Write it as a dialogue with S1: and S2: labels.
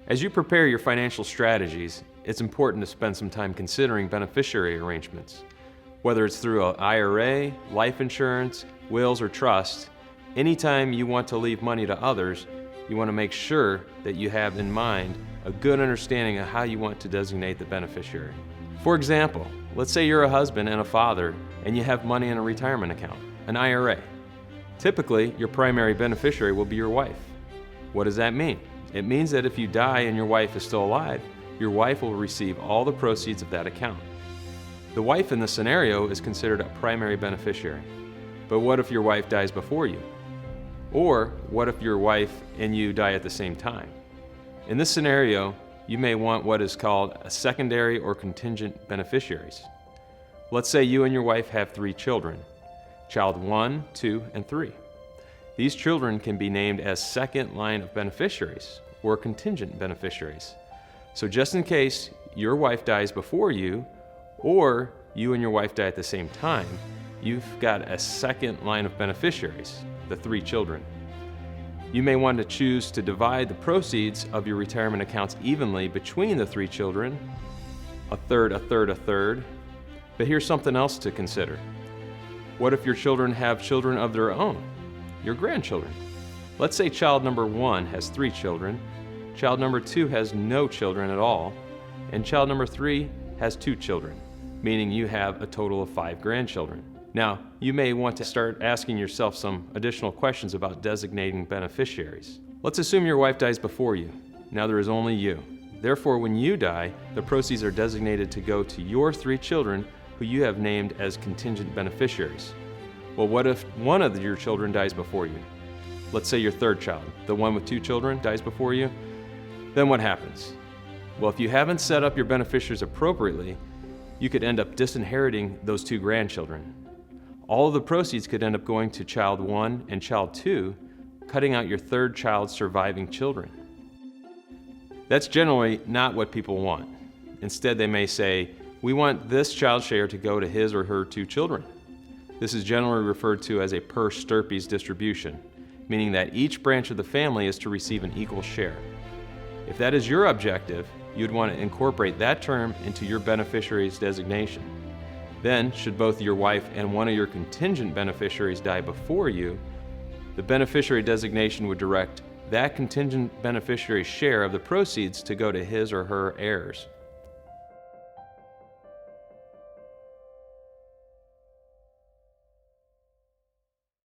S1: As you prepare your financial strategies, it's important to spend some time considering beneficiary arrangements. Whether it's through an IRA, life insurance, wills, or trust, anytime you want to leave money to others, you want to make sure that you have in mind a good understanding of how you want to designate the beneficiary. For example, let's say you're a husband and a father and you have money in a retirement account, an IRA. Typically, your primary beneficiary will be your wife. What does that mean? It means that if you die and your wife is still alive, your wife will receive all the proceeds of that account. The wife in this scenario is considered a primary beneficiary. But what if your wife dies before you? Or what if your wife and you die at the same time? In this scenario, you may want what is called a secondary or contingent beneficiaries. Let's say you and your wife have 3 children, child 1, 2, and 3. These children can be named as second line of beneficiaries or contingent beneficiaries. So just in case your wife dies before you, or you and your wife die at the same time, you've got a second line of beneficiaries, the 3 children. You may want to choose to divide the proceeds of your retirement accounts evenly between the 3 children, a third, a third, a third. But here's something else to consider. What if your children have children of their own, your grandchildren? Let's say child number 1 has 3 children, child number 2 has no children at all, and child number 3 has 2 children, meaning you have a total of 5 grandchildren. Now, you may want to start asking yourself some additional questions about designating beneficiaries. Let's assume your wife dies before you. Now there is only you. Therefore, when you die, the proceeds are designated to go to your 3 children who you have named as contingent beneficiaries. Well, what if one of your children dies before you? Let's say your 3rd child, the one with 2 children, dies before you. Then what happens? Well, if you haven't set up your beneficiaries appropriately, you could end up disinheriting those 2 grandchildren. All of the proceeds could end up going to child 1 and child 2, cutting out your 3rd child's surviving children. That's generally not what people want. Instead, they may say, we want this child share to go to his or her 2 children. This is generally referred to as a per stirpes distribution, meaning that each branch of the family is to receive an equal share. If that is your objective, you'd want to incorporate that term into your beneficiary's designation. Then, should both your wife and one of your contingent beneficiaries die before you, the beneficiary designation would direct that contingent beneficiary's share of the proceeds to go to his or her heirs.